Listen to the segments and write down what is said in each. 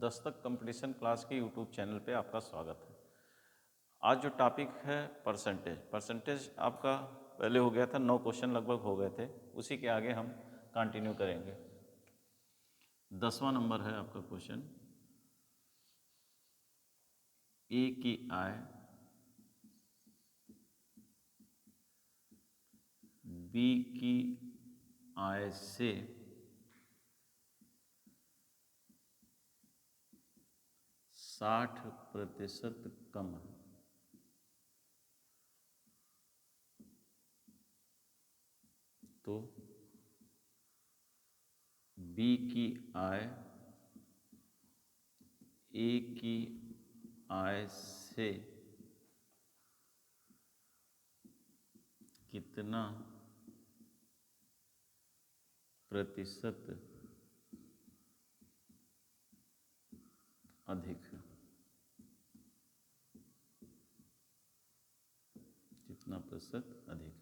Dastak competition class के YouTube channel पे आपका स्वागत है। आज जो टॉपिक है परसेंटेज आपका पहले हो गया था, 9 क्वेश्चन लगभग हो गए थे, उसी के आगे हम कंटिन्यू करेंगे। 10वां नंबर है आपका क्वेश्चन। ए की आय बी की आय से 60% कम है। तो बी की आय ए की आय से कितना प्रतिशत अधिक है? कितना प्रतिशत अधिक?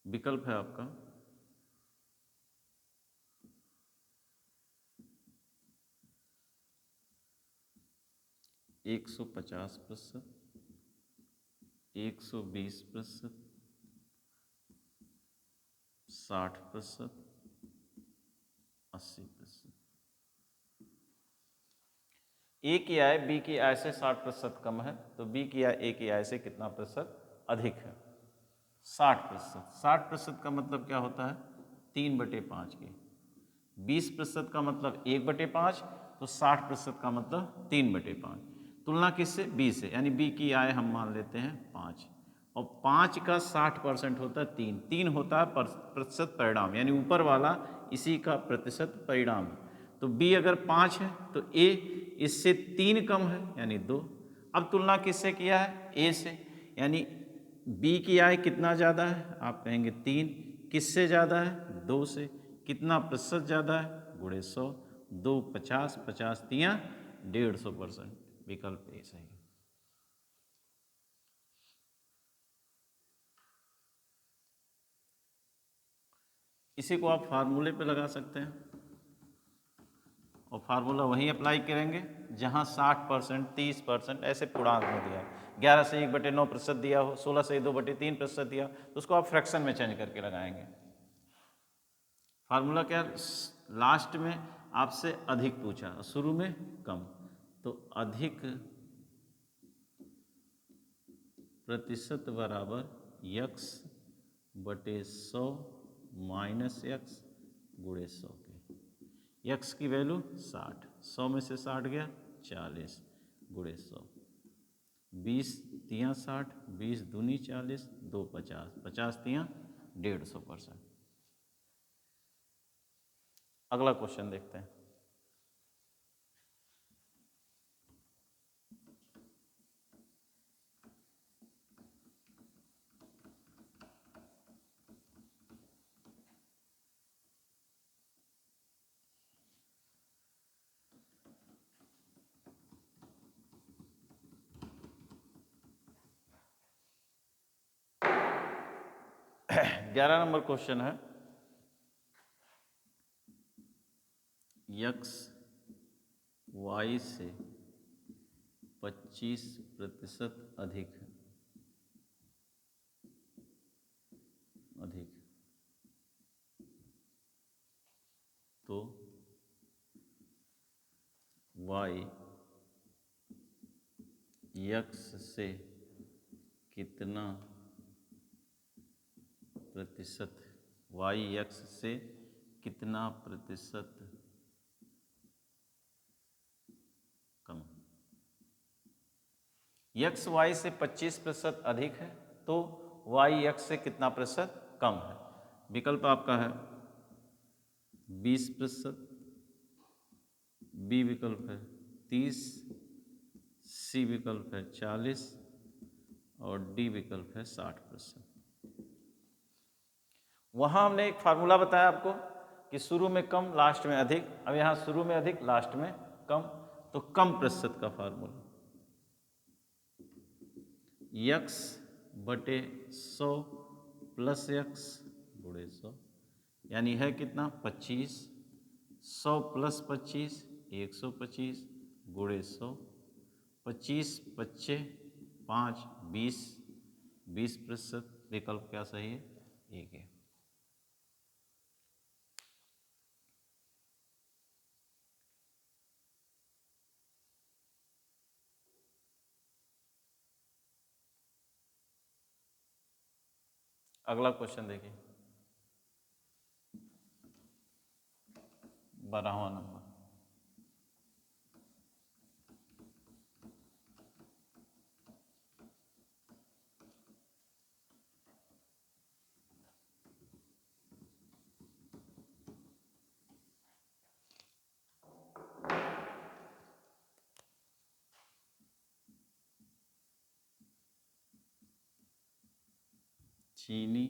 विकल्प है आपका 150%, 120%, 60%, 80%। ए की आय बी की आय से 60% कम है, तो बी की आय ए की आय से कितना प्रतिशत अधिक है? 60%। 60% का मतलब क्या होता है? 3/5 के। 20% का मतलब 1/5, तो 60% का मतलब 3/5। तुलना किससे? बी से, यानी बी की आय हम मान लेते हैं 5, और 5 का 60% होता है 3। 3 होता है प्रतिशत परिणाम, यानी ऊपर वाला इसी का प्रतिशत परिणाम है। तो बी अगर 5 है तो ए इससे 3 कम है, यानी 2। अब तुलना किससे किया है? ए से, यानी बी की आय कितना ज़्यादा है? आप कहेंगे 3। किससे ज़्यादा है? 2 से। कितना प्रतिशत ज़्यादा है? गुणे 100। 2 50, 50 तियाँ 150%। विकल्प ए सही है। इसी को आप फार्मूले पे लगा सकते हैं, और फार्मूला वहीं अप्लाई करेंगे जहाँ 60%, 30% ऐसे पूर्णांक में दिया है। 11 से 1/9% दिया हो, 16 से 2/3% दिया, तो उसको आप फ्रैक्शन में चेंज करके लगाएंगे। फार्मूला क्या? लास्ट में आपसे अधिक पूछा, शुरू में कम, तो अधिक प्रतिशत बराबर यक्स बटे 100 माइनस यक्स गुणे 100 के। यक्स की वैल्यू 60, 100 में से 60 गया 40 गुणे 100। 20 तियाँ 60, 20 दूनी 40, 2 50, 50 तियाँ 150%। अगला क्वेश्चन देखते हैं। ग्यारह नंबर क्वेश्चन है। यक्स वाई से 25% अधिक तो वाई यक्स से कितना प्रतिशत, वाई यक्स से कितना प्रतिशत कम? यक्स वाई से 25% अधिक है, तो वाई यक्स से कितना प्रतिशत कम है? विकल्प आपका है 20%, बी विकल्प है 30, सी विकल्प है 40, और डी विकल्प है 60%। वहाँ हमने एक फार्मूला बताया आपको कि शुरू में कम लास्ट में अधिक, अब यहाँ शुरू में अधिक लास्ट में कम, तो कम प्रतिशत का फार्मूला यक्स बटे 100 प्लस यक्स गुणे 100, यानी है कितना? 25। 100 प्लस 25 125, गुणे 100, 25 25 5 20, 20%। विकल्प क्या सही है? एक है। अगला क्वेश्चन देखिए, 12वां नंबर। चीनी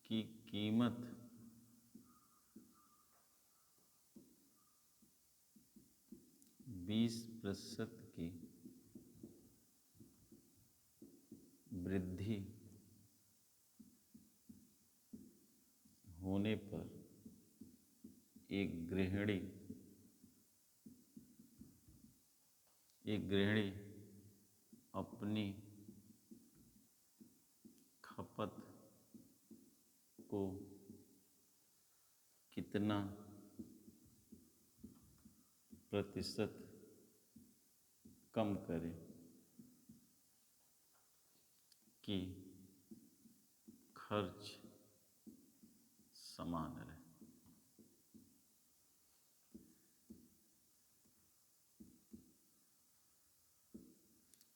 की कीमत 20% की वृद्धि होने पर एक गृहिणी अपनी खपत को कितना प्रतिशत कम करे कि खर्च समान रहे?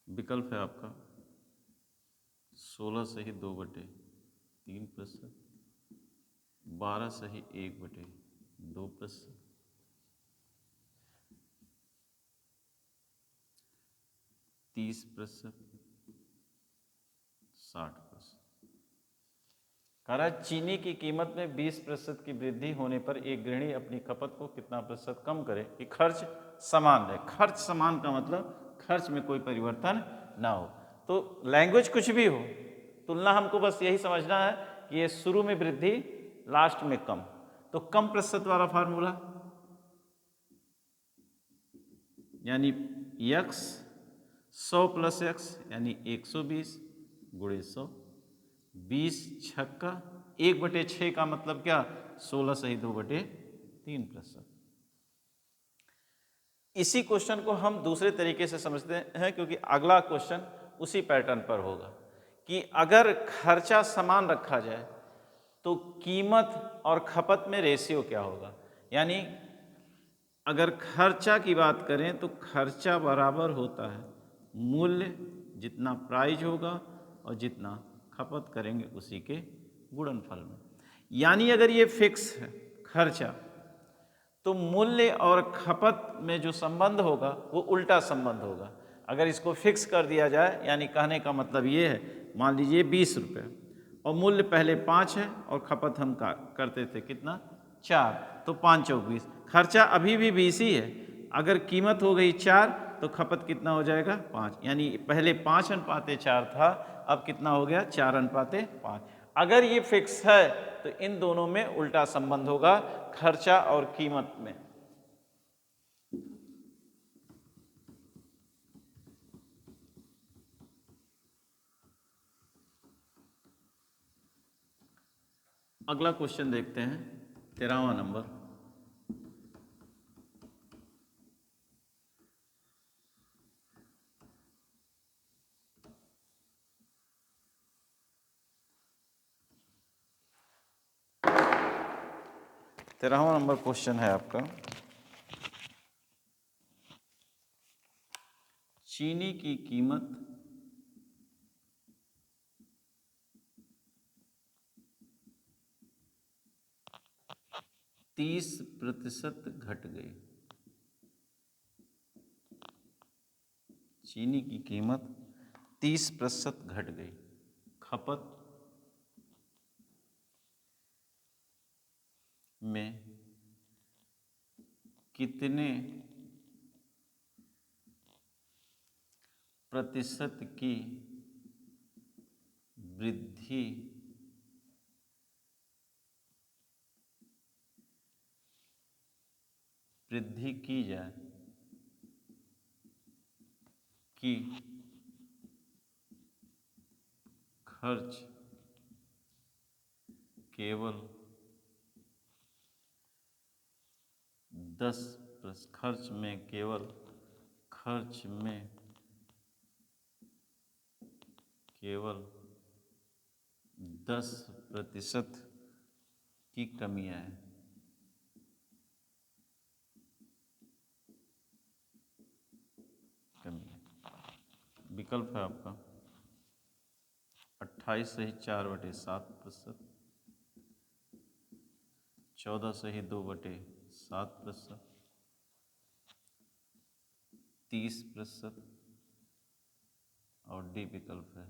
विकल्प है आपका 16 सही 2/3%, 12 सही 1/2%, 30%, 60%। कह रहा है चीनी की कीमत में 20% की वृद्धि होने पर एक गृहिणी अपनी खपत को कितना प्रतिशत कम करे कि खर्च समान रहे। खर्च समान का मतलब खर्च में कोई परिवर्तन ना हो। तो लैंग्वेज कुछ भी हो, तुलना हमको बस यही समझना है कि ये शुरू में वृद्धि, लास्ट में कम। तो कम प्रतिशत वाला फार्मूला यानी x 100 + x यानी 120 गुणे 100, 20 छक्का 1/6 का मतलब क्या? 16 सही 2/3%। इसी क्वेश्चन को हम दूसरे तरीके से समझते हैं, क्योंकि अगला क्वेश्चन उसी पैटर्न पर होगा कि अगर खर्चा समान रखा जाए तो कीमत और खपत में रेशियो क्या होगा। यानी अगर खर्चा की बात करें तो खर्चा बराबर होता है मूल्य, जितना प्राइस होगा और जितना खपत करेंगे उसी के गुणनफल में। यानी अगर ये फिक्स है खर्चा, तो मूल्य और खपत में जो संबंध होगा वो उल्टा संबंध होगा। अगर इसको फिक्स कर दिया जाए, यानी कहने का मतलब ये है, मान लीजिए 20 रुपये और मूल्य पहले 5 है और खपत हम करते थे कितना? 4, तो 5 चौक 20। खर्चा अभी भी 20 ही है, अगर कीमत हो गई 4 तो खपत कितना हो जाएगा? 5। यानी पहले 5:4 था, अब कितना हो गया? 4:5। अगर ये फिक्स है तो इन दोनों में उल्टा संबंध होगा, खर्चा और कीमत में। अगला क्वेश्चन देखते हैं, 13वां नंबर। तेरहवां नंबर क्वेश्चन है आपका, चीनी की कीमत 30% घट गई। चीनी की कीमत 30% घट गई, खपत में कितने प्रतिशत की वृद्धि की जाए कि खर्च केवल 10% खर्च में 10% की कमी है। विकल्प है आपका 28 सही 4/7%, 14 सही 2/7%, 30% और डी विकल्प है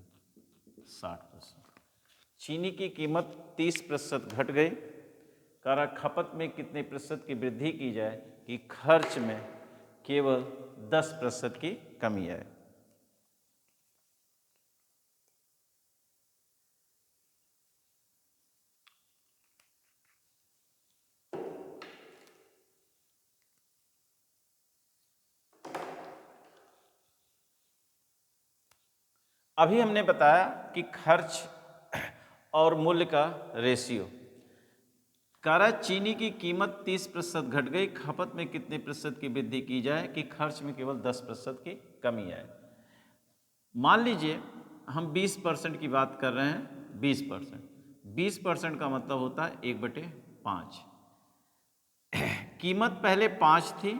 60%। चीनी की कीमत 30% घट गई। कारण खपत में कितने प्रतिशत की वृद्धि की जाए कि खर्च में केवल 10% की कमी आए। अभी हमने बताया कि खर्च और मूल्य का रेशियो। कारण चीनी की कीमत 30% घट गई, खपत में कितने प्रतिशत की वृद्धि की जाए कि खर्च में केवल 10% की कमी आए। मान लीजिए हम 20% की बात कर रहे हैं। 20% का मतलब होता है 1/5। कीमत पहले 5 थी,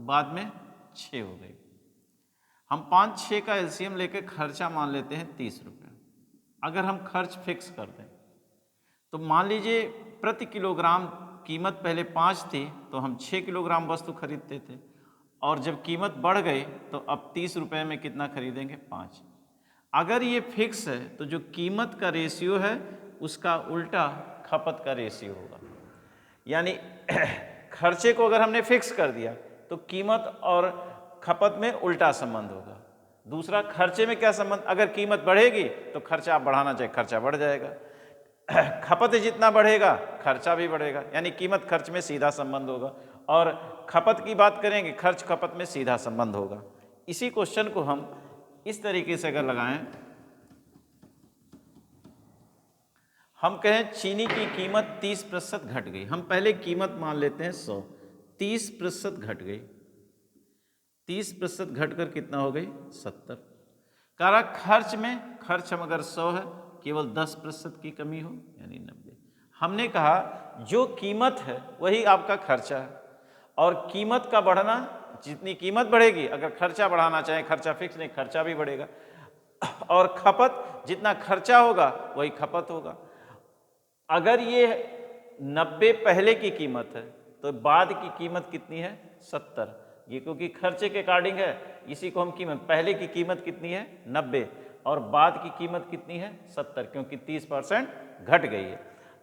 बाद में 6 हो गई। हम 5-6 का एलसीएम लेकर खर्चा मान लेते हैं 30 रुपये। अगर हम खर्च फिक्स कर दें तो मान लीजिए प्रति किलोग्राम कीमत पहले 5 थी तो हम 6 किलोग्राम वस्तु खरीदते थे, और जब कीमत बढ़ गई तो अब 30 रुपये में कितना खरीदेंगे? 5। अगर ये फिक्स है तो जो कीमत का रेशियो है उसका उल्टा खपत का रेशियो होगा। यानी खर्चे को अगर हमने फिक्स कर दिया तो कीमत और खपत में उल्टा संबंध होगा। दूसरा, खर्चे में क्या संबंध? अगर कीमत बढ़ेगी तो खर्चा आप बढ़ाना चाहिए, खर्चा बढ़ जाएगा। खपत जितना बढ़ेगा खर्चा भी बढ़ेगा, यानी कीमत खर्च में सीधा संबंध होगा। और खपत की बात करेंगे, खर्च खपत में सीधा संबंध होगा। इसी क्वेश्चन को हम इस तरीके से अगर लगाएं, हम कहें चीनी की कीमत 30% घट गई। हम पहले कीमत मान लेते हैं 100, 30% घट गई। 30% घटकर कितना हो गई? 70। कारण खर्च हम अगर 100 है, केवल 10% की कमी हो यानी 90। हमने कहा जो कीमत है वही आपका खर्चा है, और कीमत का बढ़ना, जितनी कीमत बढ़ेगी, अगर खर्चा बढ़ाना चाहे, खर्चा फिक्स नहीं, खर्चा भी बढ़ेगा, और खपत जितना खर्चा होगा वही खपत होगा। अगर ये 90 पहले की कीमत है तो बाद की कीमत कितनी है? 70। ये क्योंकि खर्चे के अकॉर्डिंग है, इसी को हम कीमत, पहले की कीमत कितनी है? 90, और बाद की कीमत कितनी है? 70, क्योंकि 30% घट गई है।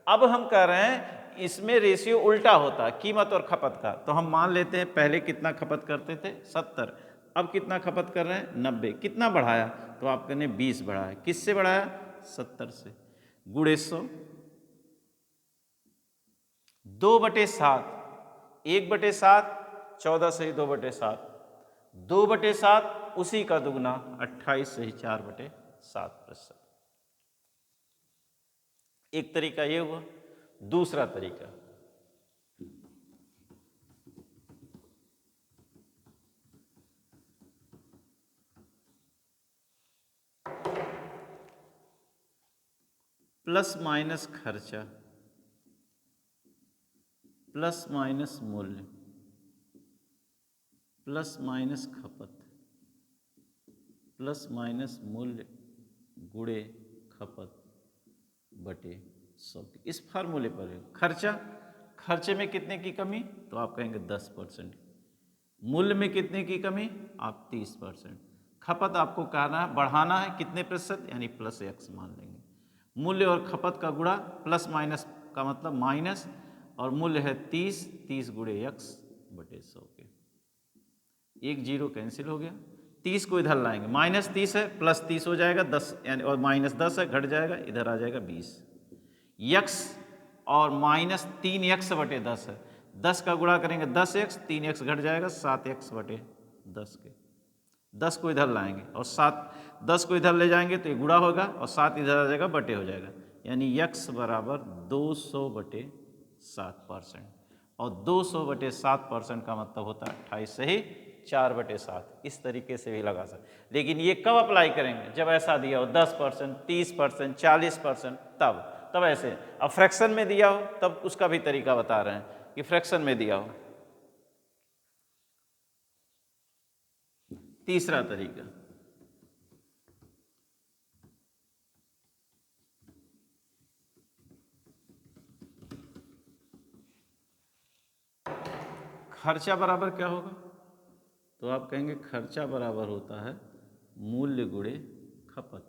अब हम कह रहे हैं इसमें रेशियो उल्टा होता है कीमत और खपत का। तो हम मान लेते हैं पहले कितना खपत करते थे? 70। अब कितना खपत कर रहे हैं? 90। कितना बढ़ाया? तो आप कहने 20 बढ़ाया। किससे बढ़ाया? 70 से। गुणे 100, 2/7, 1/7, 14 सही 2/7, 2/7 उसी का दुगना 28 सही 4/7%। एक तरीका ये हुआ। दूसरा तरीका, प्लस माइनस खर्चा प्लस माइनस मूल्य प्लस माइनस खपत प्लस माइनस मूल्य गुणे खपत बटे 100। इस फार्मूले पर है। खर्चे में कितने की कमी? तो आप कहेंगे 10%। मूल्य में कितने की कमी? आप 30%। खपत आपको कहना है, बढ़ाना है कितने प्रतिशत? यानी प्लस x मान लेंगे। मूल्य और खपत का गुणा, प्लस माइनस का मतलब माइनस, और मूल्य है 30 गुणे x बटे 100 के। 1 0 कैंसिल हो गया। 30 को इधर लाएंगे, -30 है, +30 हो जाएगा 10, यानी और -10 है, घट जाएगा, इधर आ जाएगा 20। x और -3x बटे 10 है, 10 का गुणा करेंगे 10x, 3x घट जाएगा 7x बटे 10 के। 10 को इधर लाएंगे और 10 को इधर ले जाएंगे तो ये गुणा होगा और 7 इधर आ जाएगा, बटे हो जाएगा, यानी x बराबर 200/7%। और 200/7% का मतलब होता है 28 से ही 4/7। इस तरीके से भी लगा सकते, लेकिन ये कब अप्लाई करेंगे? जब ऐसा दिया हो 10%, 30%, 40%, तब ऐसे। अब फ्रैक्शन में दिया हो तब उसका भी तरीका बता रहे हैं कि फ्रैक्शन में दिया हो। तीसरा तरीका, खर्चा बराबर क्या होगा? तो आप कहेंगे खर्चा बराबर होता है मूल्य गुणे खपत।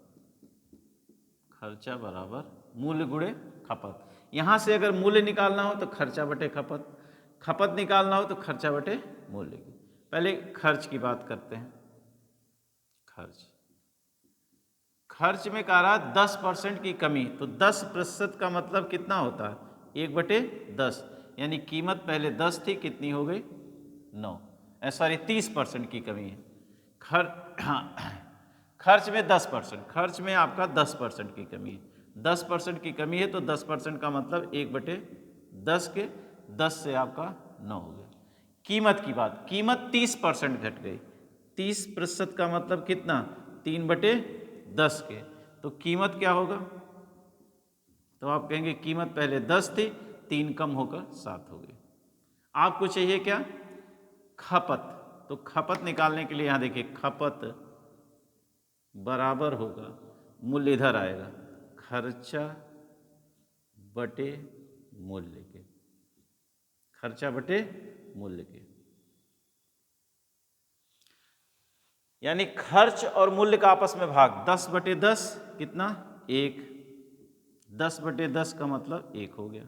खर्चा बराबर मूल्य गुणे खपत। यहाँ से अगर मूल्य निकालना हो तो खर्चा बटे खपत, खपत निकालना हो तो खर्चा बटे मूल्य की। पहले खर्च की बात करते हैं। खर्च में कह रहा 10% की कमी, तो 10% का मतलब कितना होता है? 1/10, यानी कीमत पहले 10 थी, कितनी हो गई? 9। सॉरी, 30% की कमी है। खर्च में 10%, खर्च में आपका 10% की कमी है। 10% की कमी है तो 10% का मतलब 1/10 के 10 से आपका 9 हो गया। कीमत की बात, कीमत 30% घट गई। 30% का मतलब कितना? 3/10 के। तो कीमत क्या होगा? तो आप कहेंगे कीमत पहले 10 थी, 3 कम होकर 7 हो गई। आपको चाहिए क्या? खपत। तो खपत निकालने के लिए यहाँ देखिए, खपत बराबर होगा, मूल्य इधर आएगा, खर्चा बटे मूल्य के। खर्चा बटे मूल्य के, यानी खर्च और मूल्य का आपस में भाग। 10/10 कितना? 1। 10/10 का मतलब 1 हो गया।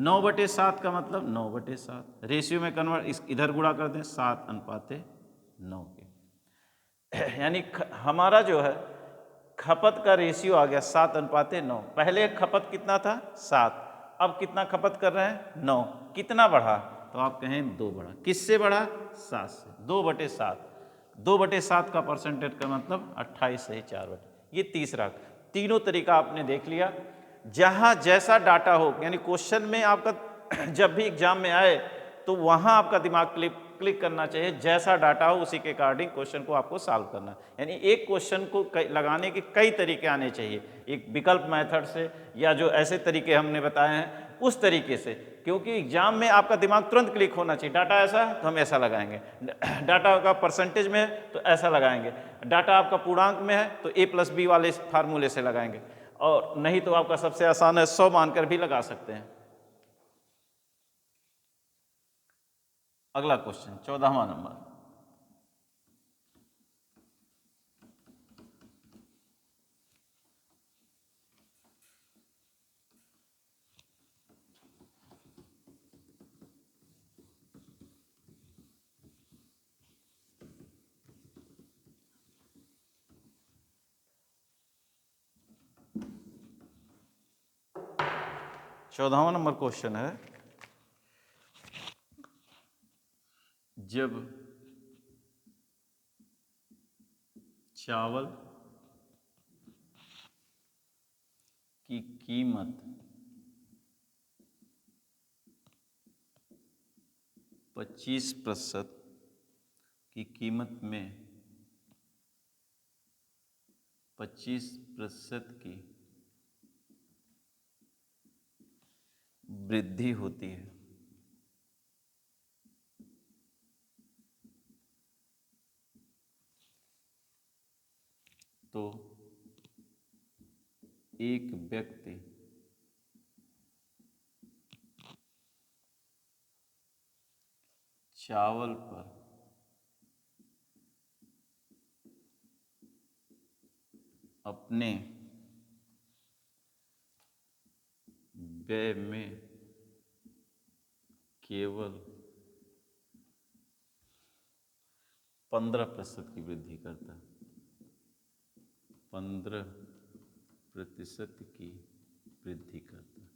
9/7 का मतलब 9/7। रेशियो में कन्वर्ट, इधर गुणा कर दें, 7:9 के। यानी हमारा जो है खपत का रेशियो आ गया 7:9। पहले खपत कितना था? 7। अब कितना खपत कर रहे हैं? 9। कितना बढ़ा? तो आप कहें 2 बढ़ा। किससे बढ़ा? 7 से। 2/7। 2/7 का परसेंटेज का मतलब 28 से ही 4/। ये तीसरा। तीनों तरीका आपने देख लिया। जहाँ जैसा डाटा हो, यानी क्वेश्चन में आपका जब भी एग्जाम में आए तो वहाँ आपका दिमाग क्लिक करना चाहिए, जैसा डाटा हो उसी के अकॉर्डिंग क्वेश्चन को आपको सॉल्व करना है। यानी एक क्वेश्चन को लगाने के कई तरीके आने चाहिए, एक विकल्प मेथड से या जो ऐसे तरीके हमने बताए हैं उस तरीके से, क्योंकि एग्जाम में आपका दिमाग तुरंत क्लिक होना चाहिए। डाटा ऐसा है तो हम ऐसा लगाएंगे, डाटा का परसेंटेज में है तो ऐसा लगाएंगे, डाटा आपका पूर्णांक में है तो A+B वाले फार्मूले से लगाएंगे, और नहीं तो आपका सबसे आसान है 100 मानकर भी लगा सकते हैं। अगला क्वेश्चन 14वां नंबर। चौदहवां नंबर क्वेश्चन है, जब चावल की कीमत 25% की कीमत में 25% की वृद्धि होती है तो एक व्यक्ति चावल पर अपने व्यय में केवल 15% की वृद्धि करता है। 15% की वृद्धि करता है।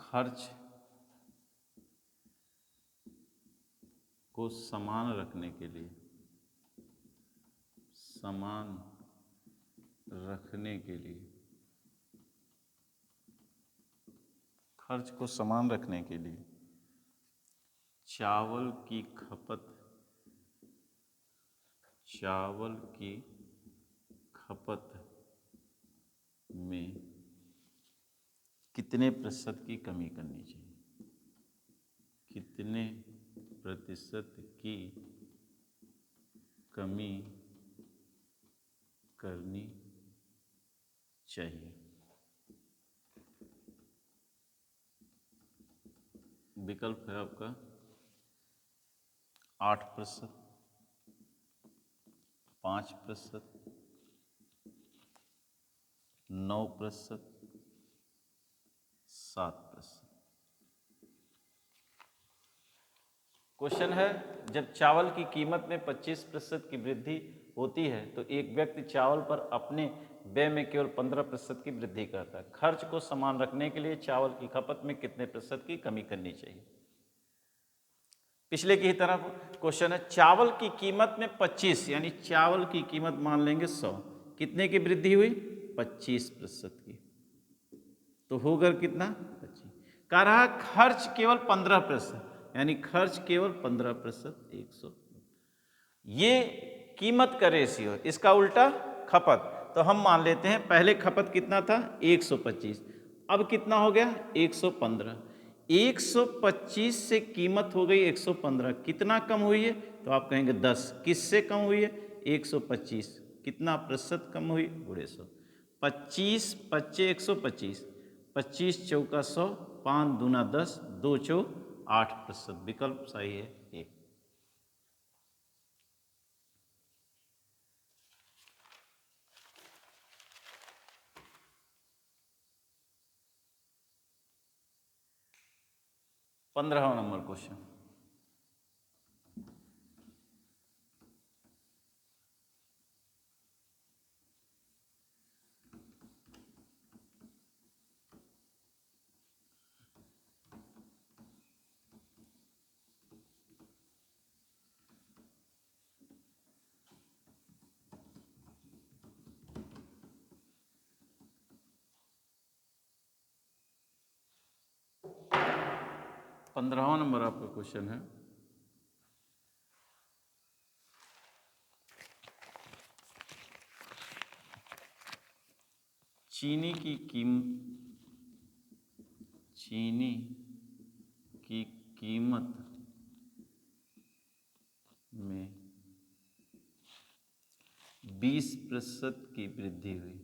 खर्च को समान रखने के लिए, समान रखने के लिए, खर्च को समान रखने के लिए चावल की खपत में कितने प्रतिशत की कमी करनी चाहिए, कितने प्रतिशत की कमी करनी चाहिए। विकल्प है आपका 8%, 5%, 9%, 7%। क्वेश्चन है, जब चावल की कीमत में 25% की वृद्धि होती है तो एक व्यक्ति चावल पर अपने व्यय में केवल 15% की वृद्धि करता है। खर्च को समान रखने के लिए चावल की खपत में कितने प्रतिशत की कमी करनी चाहिए। पिछले की ही तरह क्वेश्चन है, चावल की कीमत में 25, यानी चावल की कीमत मान लेंगे 100, कितने की वृद्धि हुई, 25% की, तो होगा कितना, 25। कह रहा खर्च केवल 15%, यानी खर्च केवल 15%, 100। ये कीमत का रेशियो, इसका उल्टा खपत। तो हम मान लेते हैं पहले खपत कितना था, 125, अब कितना हो गया, 115। 125 से कीमत हो गई 115, कितना कम हुई है, तो आप कहेंगे 10। किससे कम हुई है, 125, कितना प्रतिशत कम हुई, 150। 25 25 125, 25 चौका 100, 5 दूना 10, 2 चौ 8%। विकल्प सही है ए। पंद्रहवां नंबर क्वेश्चन, पंद्रहवां नंबर आपका क्वेश्चन है, चीनी की कीमत में 20% की वृद्धि हुई,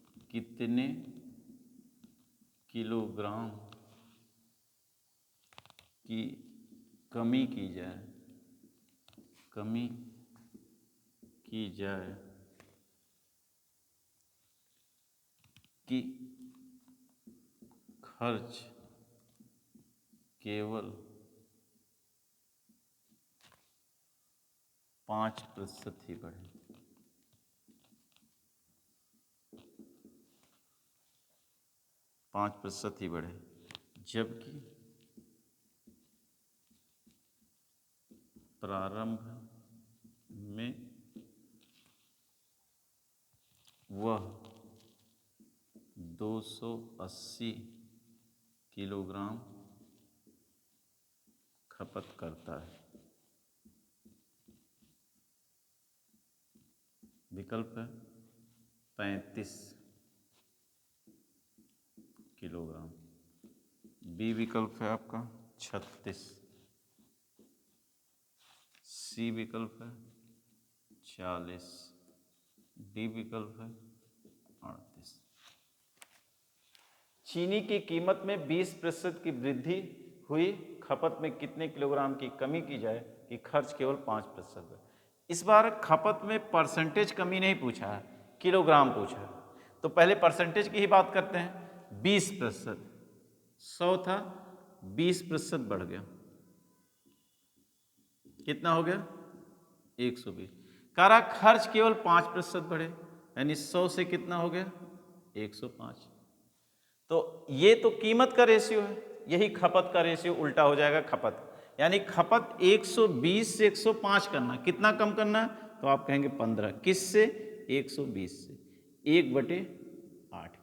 खपत में कितने किलोग्राम की कमी की जाए, कि खर्च केवल 5% ही बढ़े। 5% ही बढ़े, जबकि प्रारंभ में वह 280 किलोग्राम खपत करता है। विकल्प है 35 किलोग्राम, बी विकल्प है आपका 36, सी विकल्प है 40, डी विकल्प है 38। चीनी की कीमत में 20% की वृद्धि हुई, खपत में कितने किलोग्राम की कमी की जाए कि खर्च केवल 5%। इस बार खपत में परसेंटेज कमी नहीं पूछा है, किलोग्राम पूछा है। तो पहले परसेंटेज की ही बात करते हैं। 20%, 100 था, 20% बढ़ गया, कितना हो गया 120। कह रहा खर्च केवल 5% बढ़े, यानी 100 से कितना हो गया 105। तो ये तो कीमत का रेशियो है, यही खपत का रेशियो उल्टा हो जाएगा खपत, यानी खपत 120 से 105 करना, कितना कम करना, तो आप कहेंगे 15, किससे 120 से, 1/8।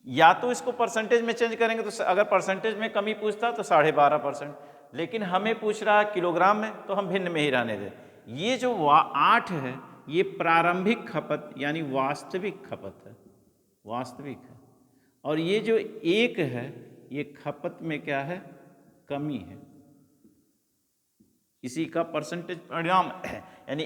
या तो इसको परसेंटेज में चेंज करेंगे, तो अगर परसेंटेज में कमी पूछता तो 12.5%, लेकिन हमें पूछ रहा है किलोग्राम में, तो हम भिन्न में ही रहने दें। ये जो 8 है ये प्रारंभिक खपत यानी वास्तविक खपत है, वास्तविक है, और ये जो 1 है ये खपत में क्या है, कमी है, इसी का परसेंटेज परिणाम है। यानी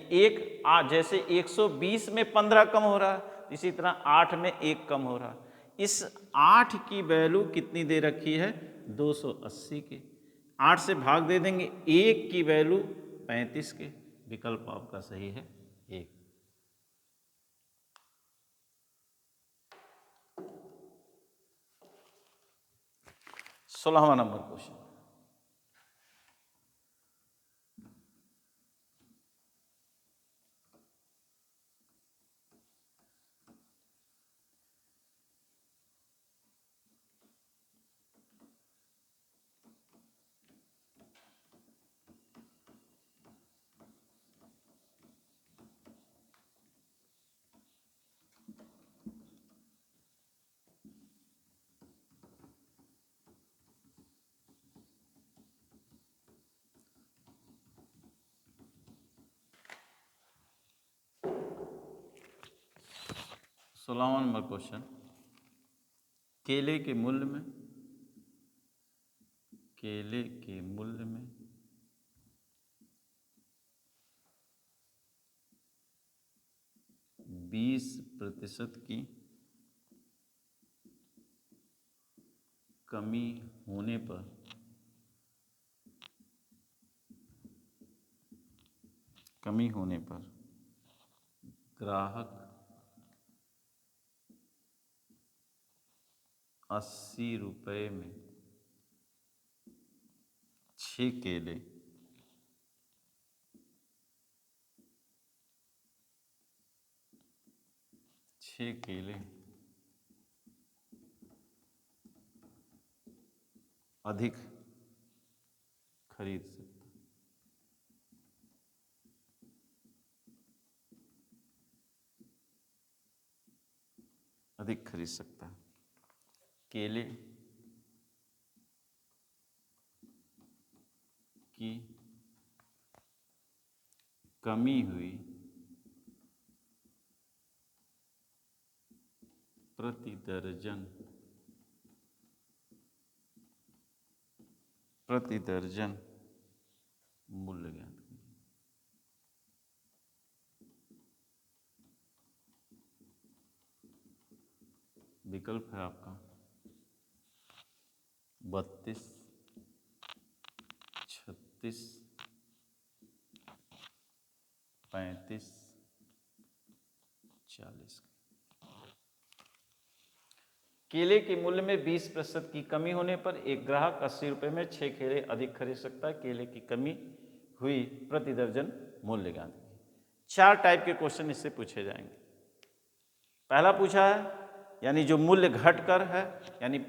जैसे 120 में 15 कम हो रहा है, इसी तरह 8 में 1 कम हो रहा है। इस 8 की वैल्यू कितनी दे रखी है 280 की, 8 से भाग दे देंगे, 1 की वैल्यू 35 के, विकल्प आपका सही है 1। 16वां नंबर क्वेश्चन। सोलहवां नंबर क्वेश्चन, केले के मूल्य में 20% की कमी होने पर ग्राहक 80 रुपये में 6 केले अधिक खरीद सकता, है। केले की कमी हुई प्रति दर्जन मूल्य ज्ञात कीजिए। विकल्प है आपका 32, 36, 35, 40। केले के मूल्य में 20% की कमी होने पर एक ग्राहक 80 रुपये में 6 केले अधिक खरीद सकता है। केले की कमी हुई प्रति दर्जन मूल्य ज्ञात कीजिए। 4 टाइप के क्वेश्चन इससे पूछे जाएंगे। पहला पूछा है यानी जो मूल्य घटकर है यानी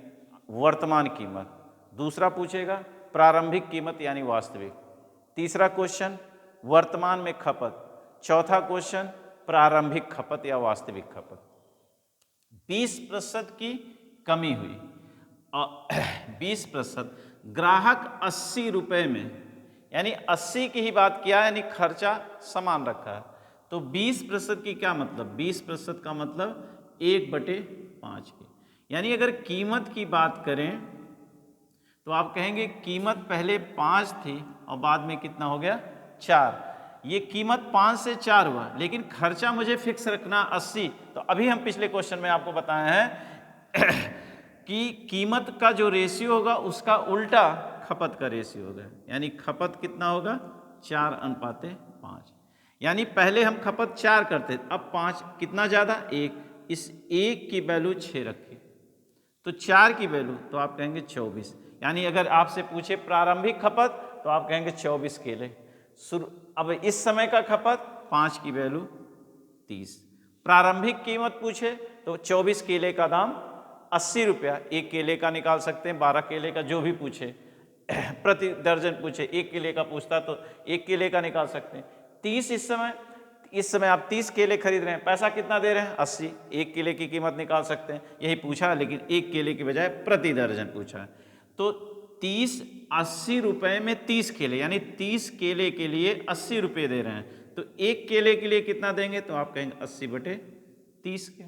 वर्तमान कीमत। दूसरा पूछेगा प्रारंभिक कीमत यानी वास्तविक। तीसरा क्वेश्चन वर्तमान में खपत। चौथा क्वेश्चन प्रारंभिक खपत या वास्तविक खपत। 20% की कमी हुई और 20% ग्राहक 80 रुपये में यानी 80 की ही बात किया यानी खर्चा समान रखा है। तो 20% की क्या मतलब, 20% का मतलब 1/5 की, यानी अगर कीमत की बात करें तो आप कहेंगे कीमत पहले 5 थी और बाद में कितना हो गया 4। ये कीमत 5 से 4 हुआ लेकिन खर्चा मुझे फिक्स रखना 80। तो अभी हम पिछले क्वेश्चन में आपको बताए हैं कि कीमत का जो रेशियो होगा उसका उल्टा खपत का रेशियो होगा, यानी खपत कितना होगा 4:5। यानी पहले हम खपत 4 करते अब 5, कितना ज़्यादा 1, इस 1 की वैल्यू 6 रखी। तो 4 की वैल्यू तो आप कहेंगे 24। यानी अगर आपसे पूछे प्रारंभिक खपत तो आप कहेंगे 24 केले। अब इस समय का खपत 5 की वैल्यू 30। प्रारंभिक कीमत पूछे तो 24 केले का दाम 80 रुपया, एक केले का निकाल सकते हैं, 12 केले का जो भी पूछे प्रति दर्जन पूछे, एक केले का पूछता तो एक केले का निकाल सकते हैं। 30 इस समय आप 30 केले खरीद रहे हैं, पैसा कितना दे रहे हैं 80, एक केले की कीमत निकाल सकते हैं, यही पूछा, लेकिन एक केले की बजाय प्रति दर्जन पूछा है। तो 80 रुपए में 30 केले, यानी 30 केले के लिए 80 रुपये दे रहे हैं, तो एक केले के लिए कितना देंगे, तो आप कहेंगे 80/30 के।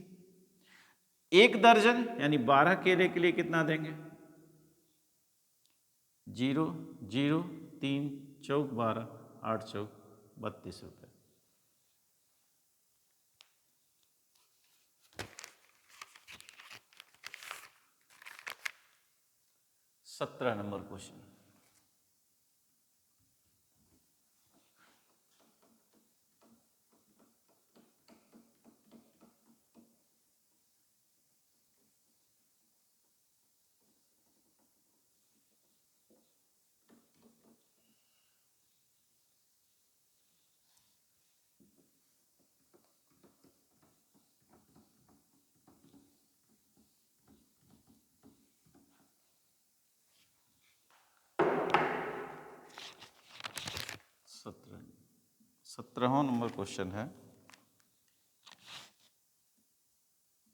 एक दर्जन यानी 12 केले के लिए कितना देंगे, 0 0 3 चौक 12, 8 चौक 32 रुपये। 17 नंबर क्वेश्चन। सत्रहवां नंबर क्वेश्चन है,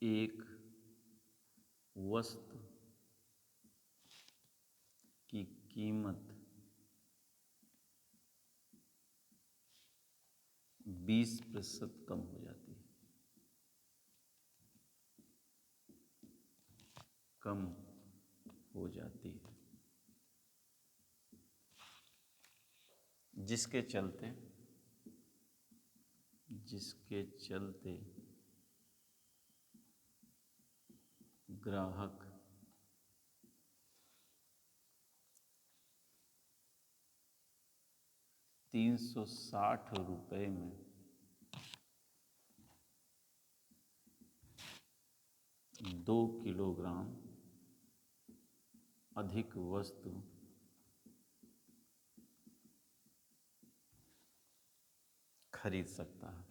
एक वस्तु की कीमत 20% कम हो जाती है, कम हो जाती है, जिसके चलते ग्राहक ₹360 में 2 किलोग्राम अधिक वस्तु खरीद सकता है,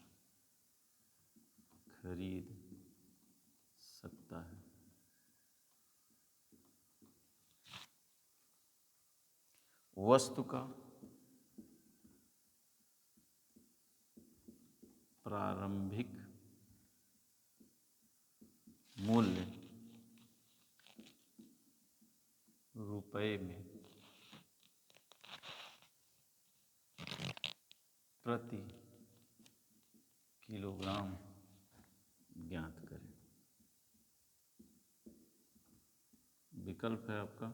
वस्तु का प्रारंभिक मूल्य रुपए में प्रति किलोग्राम ज्ञात करें। विकल्प है आपका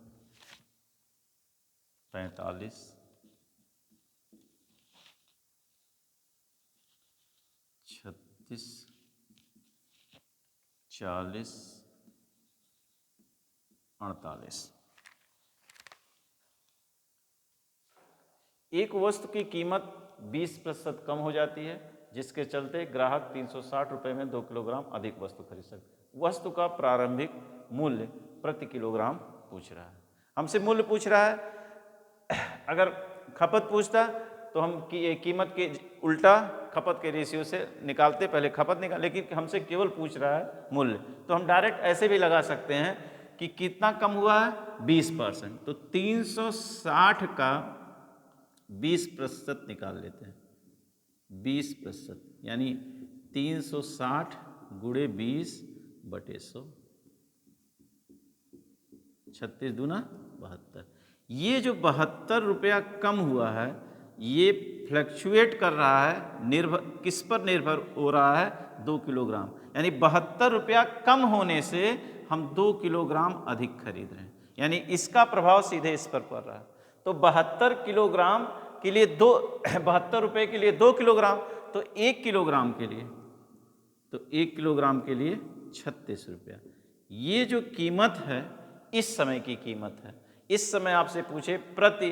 45, 36, 40, 48। एक वस्तु की कीमत 20% कम हो जाती है, जिसके चलते ग्राहक 360 रुपये में 2 किलोग्राम अधिक वस्तु खरीद सकते। वस्तु का प्रारंभिक मूल्य प्रति किलोग्राम पूछ रहा है, हमसे मूल्य पूछ रहा है। अगर खपत पूछता तो हम कीमत के उल्टा खपत के रेशियो से निकालते, पहले खपत निकाल, लेकिन हमसे केवल पूछ रहा है मूल्य, तो हम डायरेक्ट ऐसे भी लगा सकते हैं कि कितना कम हुआ है 20%, तो 360 का 20% निकाल लेते हैं, 20% यानी 360 गुणे 20/100, 36 दूना 72। ये जो 72 रुपया कम हुआ है, ये फ्लक्चुएट कर रहा है, किस पर निर्भर हो रहा है, 2 किलोग्राम, यानी 72 रुपया कम होने से हम 2 किलोग्राम अधिक खरीद रहे हैं, यानी इसका प्रभाव सीधे इस पर पड़ रहा है। तो 72 किलोग्राम के लिए 72 रुपये के लिए 2 किलोग्राम, तो 1 किलोग्राम के लिए, तो 1 किलोग्राम के लिए 36 रुपया। ये जो कीमत है इस समय की कीमत है। इस समय आपसे पूछे प्रति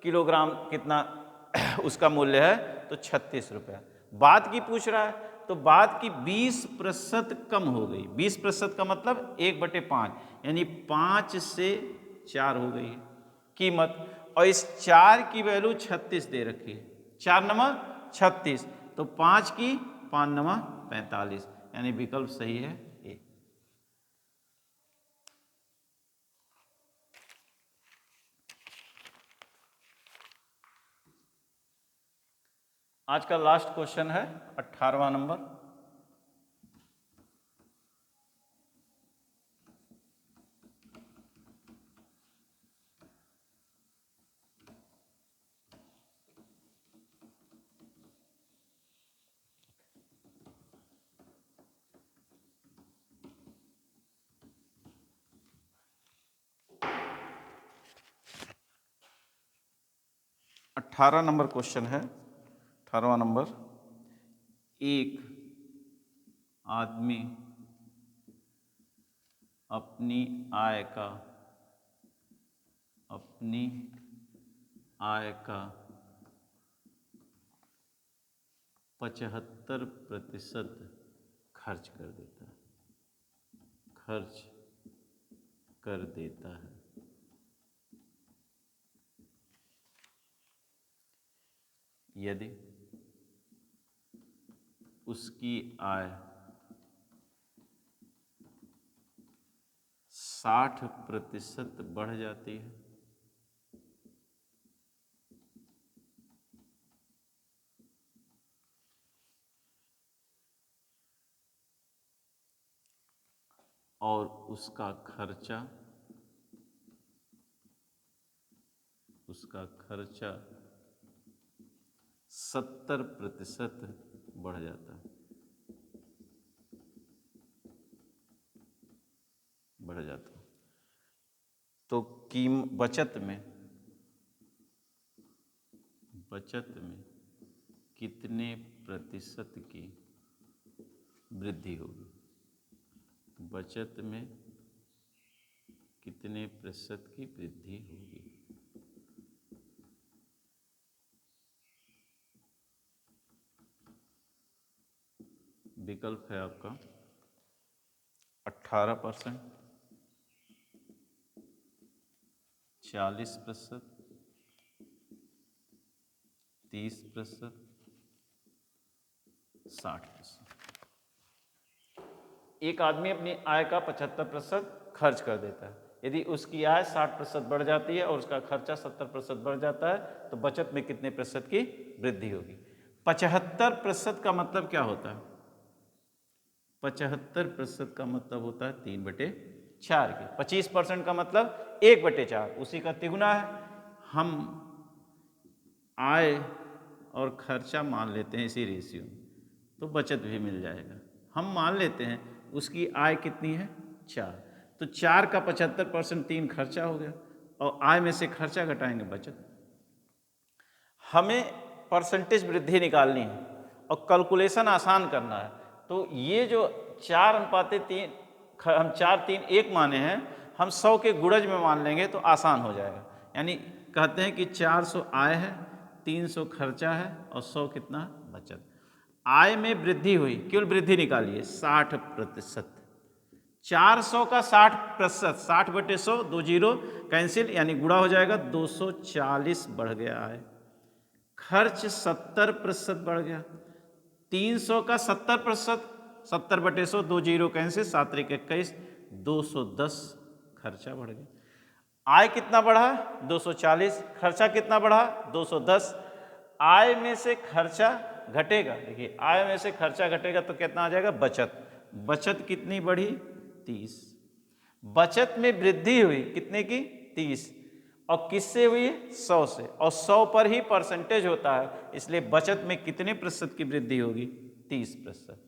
किलोग्राम कितना उसका मूल्य है, तो 36 रुपया। बाद की पूछ रहा है तो बाद की 20% कम हो गई। 20% का मतलब 1/5, यानी 5 से 4 हो गई है कीमत। और इस 4 की वैल्यू 36 दे रखी है, 4 नमा 36, तो 5 की 5 नमा 45, यानी विकल्प सही है ए। आज का लास्ट क्वेश्चन है 18वां नंबर। अट्ठारह नंबर क्वेश्चन है, 18वां नंबर। एक आदमी अपनी आय का 75% खर्च कर देता है। यदि उसकी आय 60% बढ़ जाती है और उसका खर्चा 70% बढ़ जाता है, तो बचत में कितने प्रतिशत की वृद्धि होगी? बचत में कितने प्रतिशत की वृद्धि होगी? विकल्प है आपका 18%, 40%, 30%, 60%। एक आदमी अपनी आय का 75% खर्च कर देता है। यदि उसकी आय 60% बढ़ जाती है और उसका खर्चा 70% बढ़ जाता है, तो बचत में कितने प्रतिशत की वृद्धि होगी? 75% का मतलब क्या होता है? 75% का मतलब होता है 3/4 के। 25% का मतलब 1/4, उसी का तिगुना है। हम आय और खर्चा मान लेते हैं इसी रेशियो में, तो बचत भी मिल जाएगा। हम मान लेते हैं उसकी आय कितनी है? 4, तो 4 का 75%, 3 खर्चा हो गया, और आय में से खर्चा घटाएंगे बचत। हमें परसेंटेज वृद्धि निकालनी है और कैलकुलेशन आसान करना है, तो ये जो 4:3 हम 4-3-1 माने हैं, हम 100 के गुणज में मान लेंगे तो आसान हो जाएगा। यानी कहते हैं कि 400 आय है, 300 खर्चा है और 100 कितना बचत। आय में वृद्धि हुई, केवल वृद्धि निकालिए 60%। 400 का 60%, 60/100, 2 जीरो कैंसिल, यानी गुणा हो जाएगा, 240 बढ़ गया आय। खर्च 70% बढ़ गया। 300 का 70%, 70/100, 2 जीरो कैंसिल, 7×1 21, 210 खर्चा बढ़ गया। आय कितना बढ़ा? 240। खर्चा कितना बढ़ा? 210। आय में से खर्चा घटेगा, देखिए आय में से खर्चा घटेगा तो कितना आ जाएगा? बचत। बचत कितनी बढ़ी? 30। बचत में वृद्धि हुई कितने की? 30। और किससे हुई? 100 से, और 100 पर ही परसेंटेज होता है, इसलिए बचत में कितने प्रतिशत की वृद्धि होगी? 30%।